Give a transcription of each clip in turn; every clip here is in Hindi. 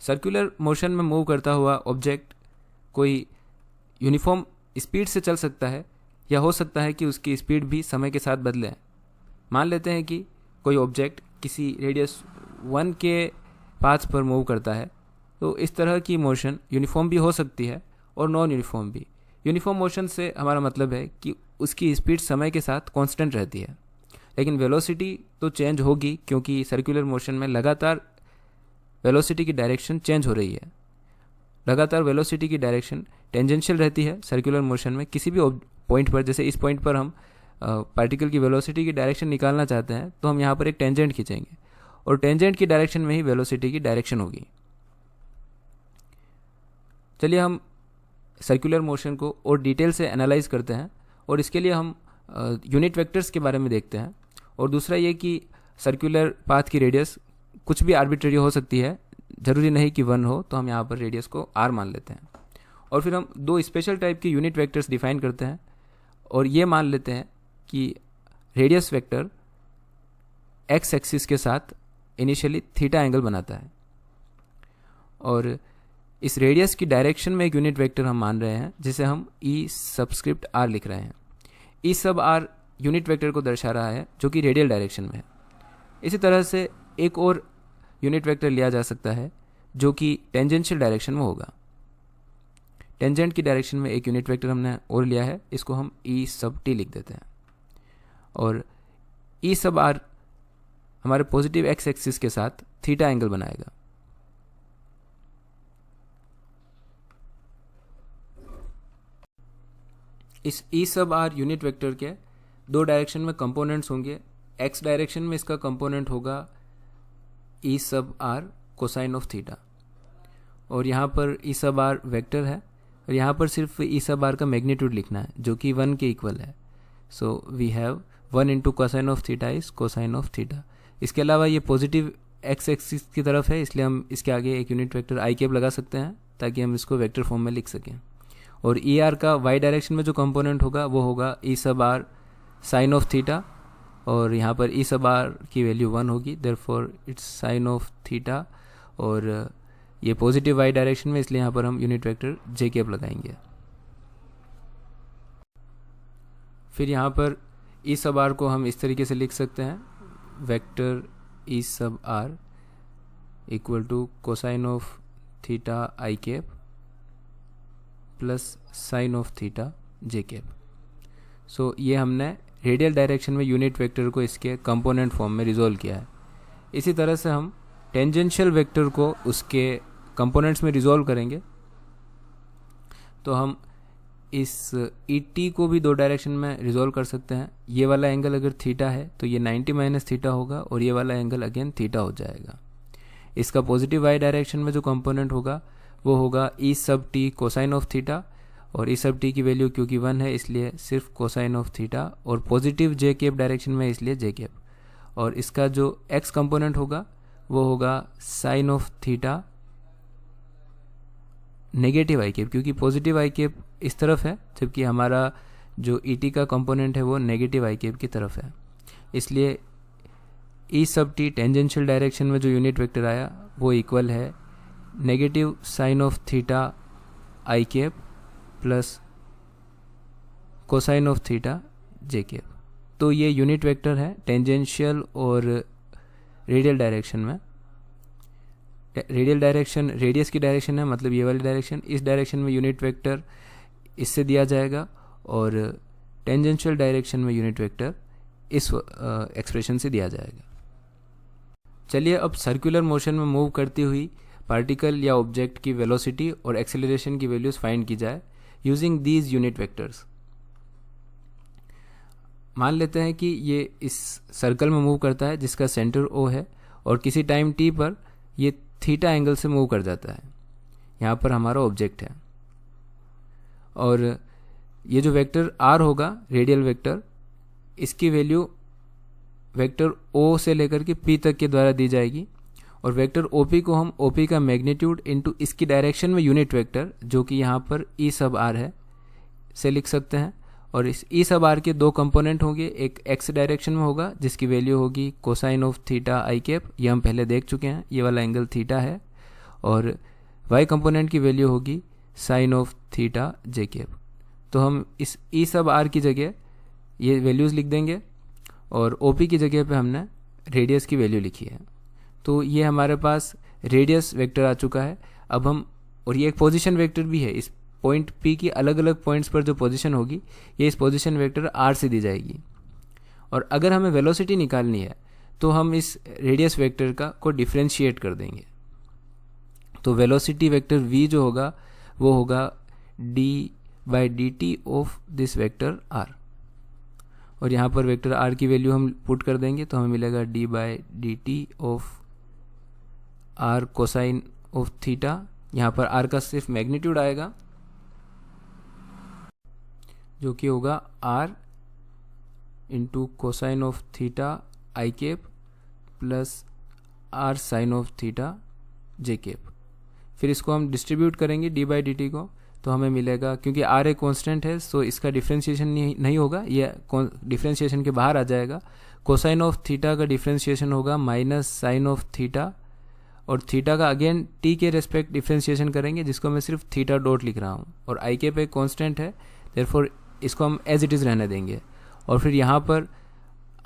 सर्कुलर मोशन में मूव करता हुआ ऑब्जेक्ट कोई यूनिफॉर्म स्पीड से चल सकता है या हो सकता है कि उसकी स्पीड भी समय के साथ बदले। मान लेते हैं कि कोई ऑब्जेक्ट किसी रेडियस 1 के पाथ पर मूव करता है, तो इस तरह की मोशन यूनिफॉर्म भी हो सकती है और नॉन यूनिफॉर्म भी। यूनिफॉर्म मोशन से हमारा मतलब है कि उसकी स्पीड समय के साथ कांस्टेंट रहती है, लेकिन वेलोसिटी तो चेंज होगी क्योंकि सर्कुलर मोशन में लगातार वेलोसिटी की डायरेक्शन चेंज हो रही है। लगातार वेलोसिटी की डायरेक्शन टेंजेंशियल रहती है सर्कुलर मोशन में। किसी भी पॉइंट पर, जैसे इस पॉइंट पर हम पार्टिकल की वेलोसिटी की डायरेक्शन निकालना चाहते हैं तो हम यहाँ पर एक टेंजेंट खींचेंगे और टेंजेंट की डायरेक्शन में ही वेलोसिटी की डायरेक्शन होगी। चलिए हम सर्कुलर मोशन को और डिटेल से एनालाइज करते हैं और इसके लिए हम यूनिट वेक्टर्स के बारे में देखते हैं। और दूसरा ये कि सर्कुलर पाथ की रेडियस कुछ भी आर्बिट्रेरी हो सकती है, ज़रूरी नहीं कि 1 हो, तो हम यहाँ पर रेडियस को r मान लेते हैं। और फिर हम 2 स्पेशल टाइप के यूनिट वेक्टर्स डिफाइन करते हैं और ये मान लेते हैं कि रेडियस वेक्टर x एक्सिस के साथ इनिशियली थीटा एंगल बनाता है और इस रेडियस की डायरेक्शन में एक यूनिट वेक्टर हम मान रहे हैं जिसे हम ई सबस्क्रिप्ट r लिख रहे हैं। ई सब r यूनिट वेक्टर को दर्शा रहा है जो कि रेडियल डायरेक्शन में है। इसी तरह से एक और यूनिट वेक्टर लिया जा सकता है जो कि टेंजेंशियल डायरेक्शन में होगा। टेंजेंट की डायरेक्शन में एक यूनिट वेक्टर हमने और लिया है, इसको हम ई सब टी लिख देते हैं। और ई सब r हमारे पॉजिटिव एक्स एक्सिस के साथ थीटा एंगल बनाएगा। इस ई सब r यूनिट वेक्टर के 2 डायरेक्शन में कंपोनेंट्स होंगे। एक्स डायरेक्शन में इसका कंपोनेंट होगा ई सब r कोसाइन ऑफ थीटा, और यहाँ पर ई सब r वेक्टर है और यहाँ पर सिर्फ ई सब r का मैग्नीट्यूड लिखना है जो कि 1 के इक्वल है। So we have 1 into cosine of theta is cosine of theta. इसके अलावा ये पॉजिटिव एक्स एक्सिस की तरफ है, इसलिए हम इसके आगे एक यूनिट वेक्टर आई कैप लगा सकते हैं ताकि हम इसको वेक्टर फॉर्म में लिख सकें। और ई आर का वाई डायरेक्शन में जो कंपोनेंट होगा वो होगा ई sub are sign of theta, और यहाँ पर ई सब आर की वैल्यू 1 होगी, therefore it's sine of theta. और ये पॉजिटिव वाई डायरेक्शन में, इसलिए यहाँ पर हम यूनिट वेक्टर जे कैप लगाएंगे। फिर यहाँ पर ई सब आर को हम इस तरीके से लिख सकते हैं, vector e sub r equal to cosine of theta i cap plus sine of theta j cap. So ये हमने रेडियल डायरेक्शन में यूनिट वेक्टर को इसके कंपोनेंट फॉर्म में रिजोल्व किया है। इसी तरह से हम टेंजेंशियल वेक्टर को उसके कंपोनेंट्स में रिजोल्व करेंगे। तो हम इस ई टी को भी 2 डायरेक्शन में रिजोल्व कर सकते हैं। ये वाला एंगल अगर थीटा है तो ये 90 माइनस थीटा होगा और ये वाला एंगल अगेन थीटा हो जाएगा। इसका पॉजिटिव वाई डायरेक्शन में जो कंपोनेंट होगा वो होगा ई sub T cosine of theta, और ई सब टी की वैल्यू क्योंकि 1 है इसलिए सिर्फ कोसाइन ऑफ थीटा, और पॉजिटिव जे कैप डायरेक्शन में इसलिए जे कैप। और इसका जो एक्स कंपोनेंट होगा वो होगा sine of theta negative i cap, क्योंकि पॉजिटिव आई कैप इस तरफ है जबकि हमारा जो ई टी का कंपोनेंट है वो नेगेटिव आई कैप की तरफ है। इसलिए ई सब टी टेंजेंशियल डायरेक्शन में जो यूनिट वेक्टर आया वो इक्वल है negative sine of theta i cap plus cosine of theta j cap. तो ये यूनिट वेक्टर है टेंजेंशियल और रेडियल डायरेक्शन में। रेडियल डायरेक्शन रेडियस की डायरेक्शन है, मतलब ये वाली डायरेक्शन। इस डायरेक्शन में यूनिट वेक्टर इससे दिया जाएगा और टेंजेंशियल डायरेक्शन में यूनिट वेक्टर इस एक्सप्रेशन से दिया जाएगा। चलिए अब सर्कुलर मोशन में मूव करती हुई पार्टिकल या ऑब्जेक्ट की वेलोसिटी और एक्सेलरेशन की वैल्यूज फाइंड की जाए यूजिंग दीज यूनिट वेक्टर्स। मान लेते हैं कि ये इस सर्कल में मूव करता है जिसका सेंटर O है और किसी टाइम t पर ये थीटा एंगल से मूव कर जाता है। यहाँ पर हमारा ऑब्जेक्ट है और ये जो वेक्टर r होगा रेडियल वेक्टर, इसकी वैल्यू वेक्टर O से लेकर के P तक के द्वारा दी जाएगी। और वेक्टर OP को हम OP का मैग्नीट्यूड इनटू इसकी डायरेक्शन में यूनिट वेक्टर जो कि यहाँ पर E सब R है से लिख सकते हैं। और इस E सब R के 2 कंपोनेंट होंगे, एक x डायरेक्शन में होगा जिसकी वैल्यू होगी cosine of theta i cap, ये हम पहले देख चुके हैं, ये वाला एंगल थीटा है। और y कंपोनेंट की वैल्यू होगी sine of theta j cap. तो हम इस ई सब आर की जगह ये वैल्यूज़ लिख देंगे और ओ पी की जगह पे हमने रेडियस की वैल्यू लिखी है। तो ये हमारे पास रेडियस वेक्टर आ चुका है। अब हम, और ये एक पोजीशन वेक्टर भी है, इस पॉइंट पी की अलग अलग पॉइंट्स पर जो पोजीशन होगी ये इस पोजीशन वेक्टर आर से दी जाएगी। और अगर हमें वेलोसिटी निकालनी है तो हम इस रेडियस वेक्टर को डिफ्रेंशिएट कर देंगे। तो वेलोसिटी वेक्टर v जो होगा वो होगा d/dt of this vector r, और यहाँ पर वेक्टर r की वैल्यू हम पुट कर देंगे तो हमें मिलेगा d/dt of r cosine of theta. यहाँ पर r का सिर्फ मैग्नीट्यूड आएगा जो कि होगा r into cosine of theta i cap plus r sine of theta j cap. फिर इसको हम डिस्ट्रीब्यूट करेंगे d/dt को, तो हमें मिलेगा, क्योंकि r एक कांस्टेंट है सो इसका डिफ्रेंशिएशन नहीं होगा, ये डिफ्रेंशिएशन के बाहर आ जाएगा। कोसाइन ऑफ थीटा का डिफ्रेंशिएशन होगा माइनस साइन ऑफ थीटा, और थीटा का अगेन t के रेस्पेक्ट डिफ्रेंशिएशन करेंगे जिसको मैं सिर्फ थीटा डॉट लिख रहा हूँ, और आई कैप एक कांस्टेंट है देयरफॉर इसको हम एज इट इज़ रहने देंगे। और फिर यहाँ पर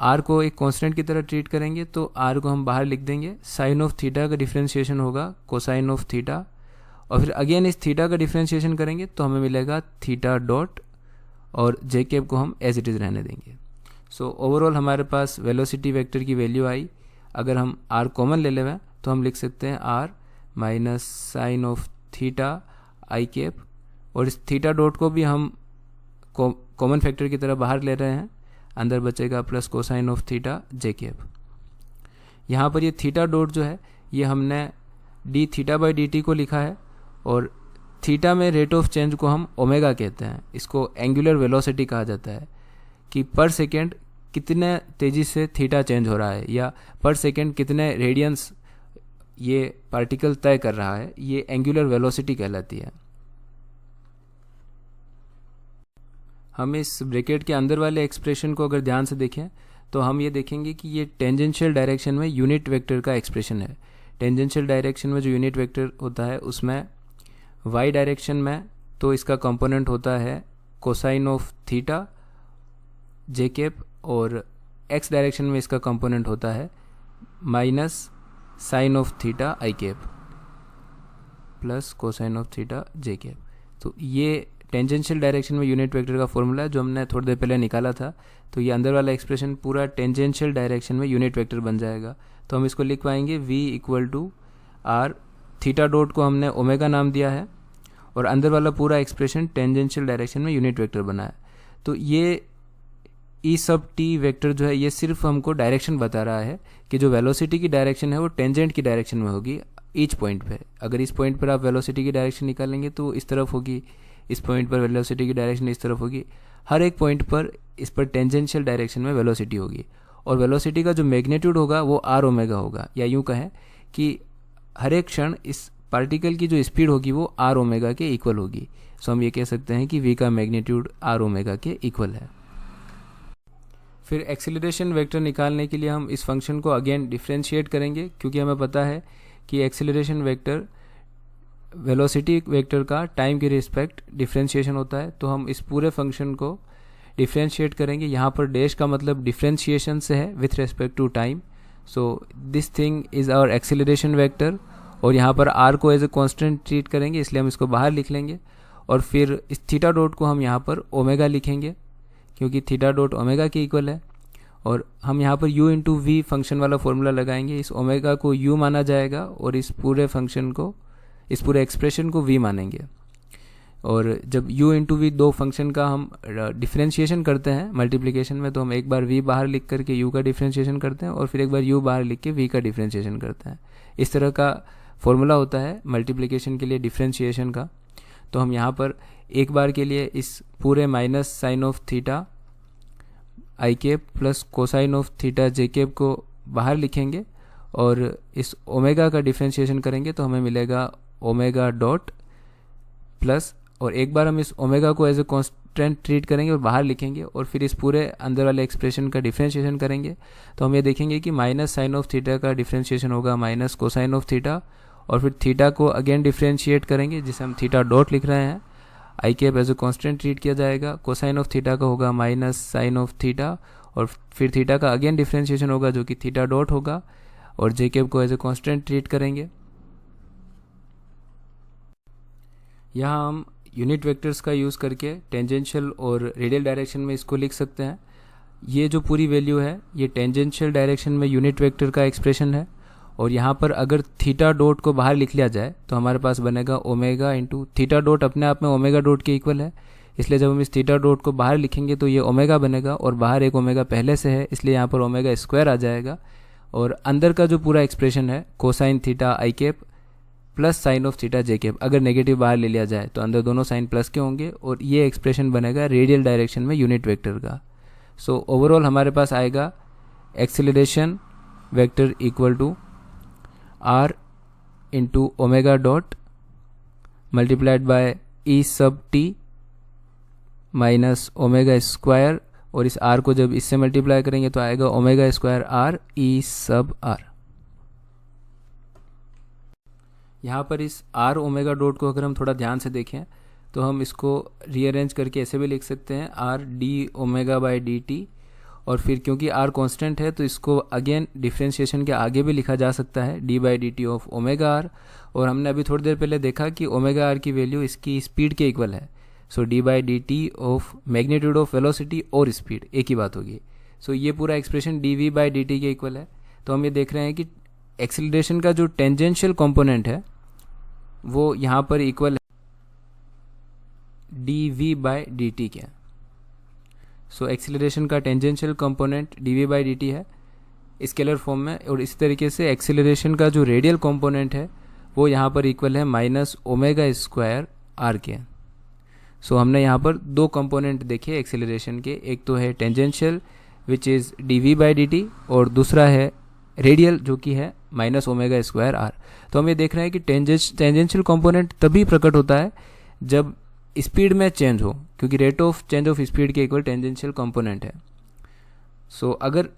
r को एक कांस्टेंट की तरह ट्रीट करेंगे तो r को हम बाहर लिख देंगे। साइन ऑफ थीटा का डिफ्रेंशिएशन होगा कोसाइन ऑफ थीटा, और फिर अगेन इस थीटा का डिफ्रेंशिएशन करेंगे तो हमें मिलेगा थीटा डॉट, और जे कैप को हम एज इट इज़ रहने देंगे। सो ओवरऑल हमारे पास वेलोसिटी वेक्टर की वैल्यू आई। अगर हम r कॉमन ले लें तो हम लिख सकते हैं r minus sine of theta i cap, और इस थीटा डॉट को भी हम कॉमन फैक्टर की तरह बाहर ले रहे हैं, अंदर बचेगा plus cosine of theta j cap. यहाँ पर ये थीटा डॉट जो है ये हमने D theta by d T को लिखा है, और थीटा में रेट ऑफ चेंज को हम ओमेगा कहते हैं। इसको एंगुलर वेलोसिटी कहा जाता है कि पर सेकेंड कितने तेज़ी से थीटा चेंज हो रहा है, या पर सेकेंड कितने रेडियंस ये पार्टिकल तय कर रहा है, ये एंगुलर वेलोसिटी कहलाती है। हम इस ब्रैकेट के अंदर वाले एक्सप्रेशन को अगर ध्यान से देखें तो हम ये देखेंगे कि ये टेंजेंशियल डायरेक्शन में यूनिट वेक्टर का एक्सप्रेशन है। टेंजेंशियल डायरेक्शन में जो यूनिट वेक्टर होता है उसमें y डायरेक्शन में तो इसका कंपोनेंट होता है cosine of theta j cap, और x डायरेक्शन में इसका कंपोनेंट होता है minus sine of theta i cap plus cosine of theta j cap. तो ये टेंजेंशियल डायरेक्शन में यूनिट वेक्टर का फॉर्मूला है जो हमने थोड़ी देर पहले निकाला था। तो ये अंदर वाला एक्सप्रेशन पूरा टेंजेंशियल डायरेक्शन में यूनिट वेक्टर बन जाएगा। तो हम इसको लिख पाएंगे v equal to r, theta dot को हमने ओमेगा नाम दिया है, और अंदर वाला पूरा एक्सप्रेशन टेंजेंशियल डायरेक्शन में यूनिट वेक्टर बना है। तो ये ई सब टी वेक्टर जो है ये सिर्फ हमको डायरेक्शन बता रहा है कि जो वेलोसिटी की डायरेक्शन है वो टेंजेंट की डायरेक्शन में होगी ईच पॉइंट पे। अगर इस पॉइंट पर आप वेलोसिटी की डायरेक्शन निकालेंगे तो इस तरफ होगी, इस पॉइंट पर वेलोसिटी की डायरेक्शन इस तरफ होगी, हर एक पॉइंट पर इस पर टेंजेंशियल डायरेक्शन में वेलोसिटी होगी। और वेलोसिटी का जो मैग्नीट्यूड होगा वो r ओमेगा होगा, या यूँ कहें कि हर एक क्षण इस पार्टिकल की जो स्पीड होगी वो r ओमेगा के इक्वल होगी। सो हम ये कह सकते हैं कि v का मैग्नीट्यूड r ओमेगा के इक्वल है। फिर एक्सेलरेशन वेक्टर निकालने के लिए हम इस फंक्शन को अगेन डिफ्रेंशिएट करेंगे, क्योंकि हमें पता है कि एक्सेलरेशन वेक्टर वेलोसिटी वेक्टर का टाइम के रिस्पेक्ट डिफ्रेंशिएशन होता है। तो हम इस पूरे फंक्शन को डिफ्रेंशिएट करेंगे। यहाँ पर डैश का मतलब डिफ्रेंशिएशन से है with respect to time. So this thing is our acceleration vector, और यहाँ पर r को एज ए कांस्टेंट ट्रीट करेंगे इसलिए हम इसको बाहर लिख लेंगे, और फिर इस थीटा डॉट को हम यहाँ पर ओमेगा लिखेंगे क्योंकि थीटा डॉट ओमेगा के इक्वल है, और हम यहाँ पर u इंटू वी फंक्शन वाला फॉर्मूला लगाएंगे। इस ओमेगा को u माना जाएगा और इस पूरे फंक्शन को, इस पूरे एक्सप्रेशन को v मानेंगे। और जब u इंटू वी दो फंक्शन का हम डिफ्रेंशिएशन करते हैं मल्टीप्लिकेशन में, तो हम एक बार v बाहर लिख करके u का डिफ्रेंशिएशन करते हैं और फिर एक बार u बाहर लिख के v का डिफ्रेंशिएशन करते हैं। इस तरह का फॉर्मूला होता है मल्टीप्लिकेशन के लिए डिफ्रेंशिएशन का। तो हम यहाँ पर एक बार के लिए इस पूरे minus sine of theta i cap plus cosine of theta j cap को बाहर लिखेंगे, और इस ओमेगा का डिफ्रेंशिएशन करेंगे तो हमें मिलेगा ओमेगा डॉट प्लस, और एक बार हम इस ओमेगा को एज ए कांस्टेंट ट्रीट करेंगे और बाहर लिखेंगे, और फिर इस पूरे अंदर वाले एक्सप्रेशन का डिफ्रेंशिएशन करेंगे। तो हम ये देखेंगे कि माइनस साइन ऑफ थीटा का डिफ्रेंशिएशन होगा माइनस कोसाइन ऑफ थीटा, और फिर थीटा को अगेन डिफ्रेंशिएट करेंगे, जिसे हम थीटा डॉट लिख रहे हैं। I cap as a constant treat किया जाएगा। कोसाइन ऑफ थीटा का होगा माइनस साइन ऑफ थीटा, और फिर थीटा का अगेन डिफ्रेंशिएशन होगा जो कि थीटा डॉट होगा, और जे कैप को एज ए कॉन्स्टेंट ट्रीट करेंगे। यहाँ हम यूनिट वेक्टर्स का यूज़ करके टेंजेंशियल और रेडियल डायरेक्शन में इसको लिख सकते हैं। ये जो पूरी वैल्यू है ये टेंजेंशियल डायरेक्शन में यूनिट वेक्टर का एक्सप्रेशन है, और यहाँ पर अगर थीटा डॉट को बाहर लिख लिया जाए तो हमारे पास बनेगा ओमेगा इंटू थीटा डॉट अपने आप में ओमेगा डॉट के इक्वल है, इसलिए जब हम इस थीटा डॉट को बाहर लिखेंगे तो ये ओमेगा बनेगा, और बाहर एक ओमेगा पहले से है इसलिए यहाँ पर ओमेगा स्क्वायर आ जाएगा। और अंदर का जो पूरा एक्सप्रेशन है cosine theta i cap plus sine of theta j cap, अगर नेगेटिव बाहर ले लिया जाए तो अंदर दोनों साइन प्लस के होंगे, और ये एक्सप्रेशन बनेगा रेडियल डायरेक्शन में यूनिट वेक्टर का। सो ओवरऑल हमारे पास आएगा acceleration vector equal to r into omega dot multiplied by e sub t minus omega square, और इस आर को जब इससे मल्टीप्लाई करेंगे तो आएगा omega square R E sub are. यहाँ पर इस आर ओमेगा डॉट को अगर हम थोड़ा ध्यान से देखें तो हम इसको रीअरेंज करके ऐसे भी लिख सकते हैं R D omega by d t, और फिर क्योंकि आर कांस्टेंट है तो इसको अगेन डिफ्रेंशिएशन के आगे भी लिखा जा सकता है d by d t of omega r, और हमने अभी थोड़ी देर पहले देखा कि ओमेगा आर की वैल्यू इसकी स्पीड के इक्वल है। So d by d t of magnitude of velocity और स्पीड एक ही बात होगी। सो ये पूरा expression d v by d t के इक्वल है। तो हम ये देख रहे हैं कि एक्सीलरेशन का जो टेंजेंशियल कंपोनेंट है वो यहाँ पर इक्वल है d v by d t के। सो एक्सीलरेशन का tangential component d v by d t है स्केलर फॉर्म में, और इस तरीके से एक्सीलरेशन का जो रेडियल कंपोनेंट है वो यहाँ पर इक्वल है माइनस ओमेगा स्क्वायर आर के। सो हमने यहाँ पर दो कंपोनेंट देखे एक्सीलरेशन के, एक तो है tangential which is d v by d t, और दूसरा है रेडियल जो कि है माइनस ओमेगा स्क्वायर आर। तो हम ये देख रहे हैं कि टेंजेंशियल कंपोनेंट तभी प्रकट होता है जब स्पीड में चेंज हो, क्योंकि rate of change of speed के इक्वल टेंजेंशियल कंपोनेंट है। सो अगर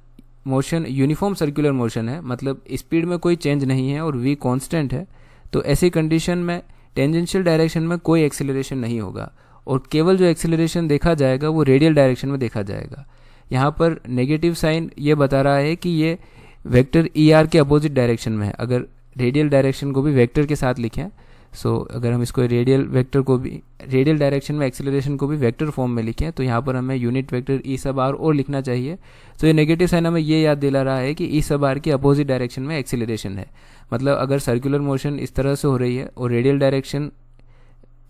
मोशन यूनिफॉर्म सर्कुलर मोशन है, मतलब स्पीड में कोई चेंज नहीं है और वी कांस्टेंट है, तो ऐसी कंडीशन में टेंजेंशियल डायरेक्शन में कोई एक्सेलरेशन नहीं होगा, और केवल जो एक्सेलरेशन देखा जाएगा वो रेडियल डायरेक्शन में देखा जाएगा। यहाँ पर नेगेटिव साइन ये बता रहा है कि ये वेक्टर ई आर के अपोजिट डायरेक्शन में है। अगर रेडियल डायरेक्शन को भी वेक्टर के साथ लिखें, सो अगर हम इसको रेडियल वेक्टर को भी रेडियल डायरेक्शन में एक्सेलरेशन को भी वेक्टर फॉर्म में लिखें तो यहाँ पर हमें unit vector e sub are और लिखना चाहिए। तो ये नेगेटिव साइन हमें ये याद दिला रहा है कि ई सब आर के अपोजिट डायरेक्शन में एक्सेलरेशन है। मतलब अगर सर्कुलर मोशन इस तरह से हो रही है और radial direction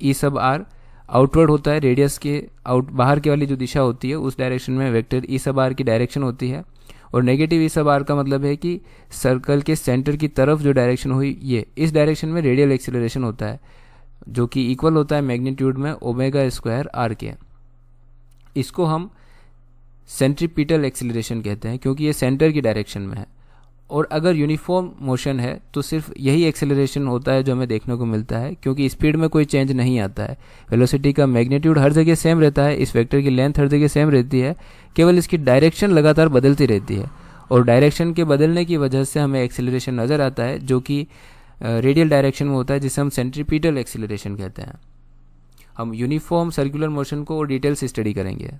E sub are outward होता है, रेडियस के बाहर के वाली जो दिशा होती है उस डायरेक्शन में वेक्टर ई सब आर की डायरेक्शन होती है, और नेगेटिव ई सब आर का मतलब है कि सर्कल के सेंटर की तरफ जो डायरेक्शन हुई ये इस डायरेक्शन में रेडियल एक्सीलरेशन होता है, जो कि इक्वल होता है मैग्नीट्यूड में ओमेगा स्क्वायर आर के। इसको हम सेंट्रीपिटल एक्सीलरेशन कहते हैं क्योंकि ये सेंटर की डायरेक्शन में है। और अगर यूनिफॉर्म मोशन है तो सिर्फ यही एक्सेलरेशन होता है जो हमें देखने को मिलता है, क्योंकि स्पीड में कोई चेंज नहीं आता है। वेलोसिटी का मैग्नीट्यूड हर जगह सेम रहता है, इस वेक्टर की लेंथ हर जगह सेम रहती है, केवल इसकी डायरेक्शन लगातार बदलती रहती है, और डायरेक्शन के बदलने की वजह से हमें एक्सेलरेशन नज़र आता है जो कि रेडियल डायरेक्शन में होता है, जिसे हम सेंट्रीपिटल एक्सेलरेशन कहते हैं। हम यूनिफॉर्म सर्कुलर मोशन को और डिटेल से स्टडी करेंगे।